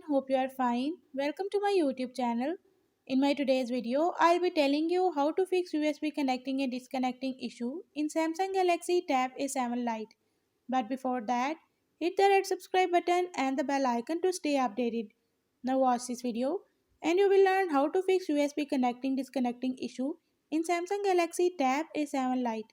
hope you are fine. Welcome to my YouTube channel. In my today's video, I'll be telling you how to fix USB connecting and disconnecting issue in Samsung Galaxy Tab A7 Lite. But before that, hit the red subscribe button and the bell icon to stay updated. Now watch this video and you will learn how to fix USB connecting disconnecting issue in Samsung Galaxy Tab A7 Lite.